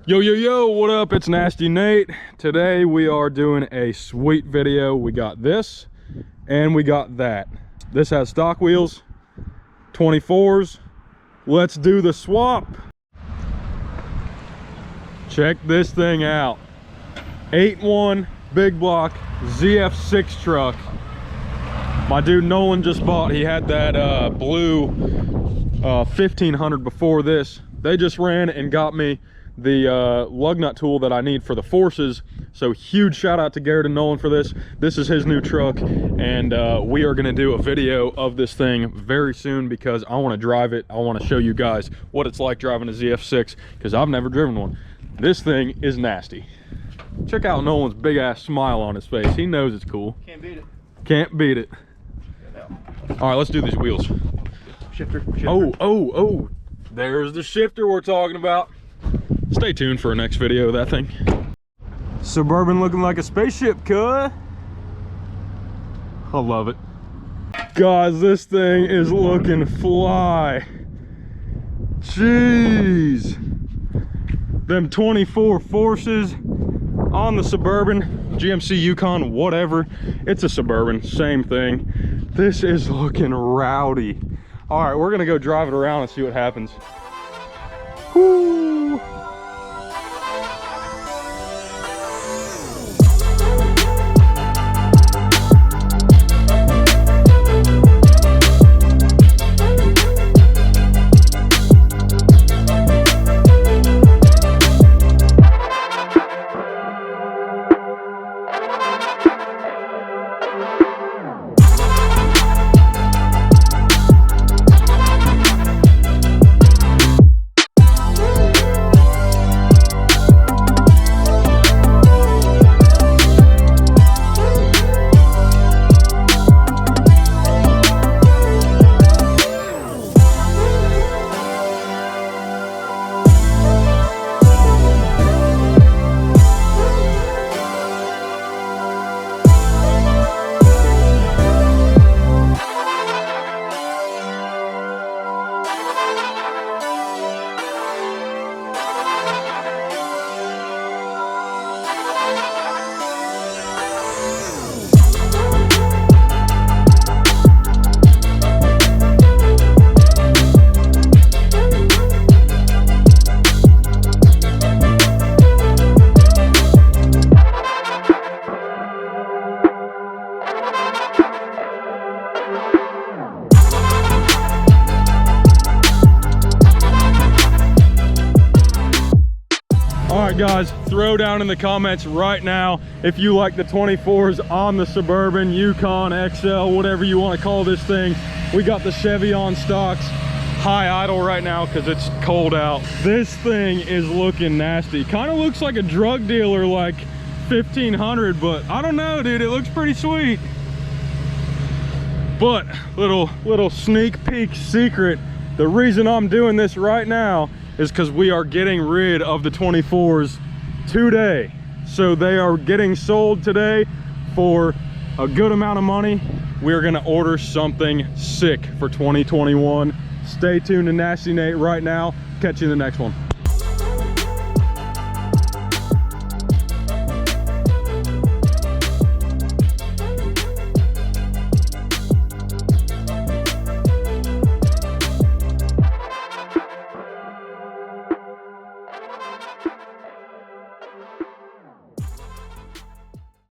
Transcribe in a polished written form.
Yo, what up? It's Nasty Nate. Today we are doing a sweet video. We got this and we got that. This has stock wheels, 24s. Let's do the swap. Check this thing out. 8.1 big block ZF6 truck. My dude Nolan just bought, he had that blue 1500 before this. They just ran and got me the lug nut tool that I need for the forces. So huge shout out to Garrett and Nolan for this. This is his new truck, and we are gonna do a video of this thing very soon because I wanna drive it. I wanna show you guys what it's like driving a ZF6 because I've never driven one. This thing is nasty. Check out Nolan's big ass smile on his face. He knows it's cool. Can't beat it. Can't beat it. All right, let's do these wheels. Shifter. Oh, there's the shifter we're talking about. Stay tuned for our next video of that thing. Suburban looking like a spaceship, cuh. I love it. Guys, this thing is looking fly. Jeez. Them 24 forces on the Suburban, GMC Yukon, whatever. It's a Suburban, same thing. This is looking rowdy. All right, we're gonna go drive it around and see what happens. Whoo! Guys, throw down in the comments right now if you like the 24s on the Suburban, Yukon XL, whatever you want to call this thing. We got the Chevy on stocks, high idle right now because it's cold out. This thing is looking nasty. Kind of looks like a drug dealer, like 1500, but I don't know, dude, it looks pretty sweet. But little sneak peek secret, the reason I'm doing this right now is because we are getting rid of the 24s today. So they are getting sold today for a good amount of money. We're gonna order something sick for 2021. Stay tuned to Nasty Nate right now. Catch you in the next one.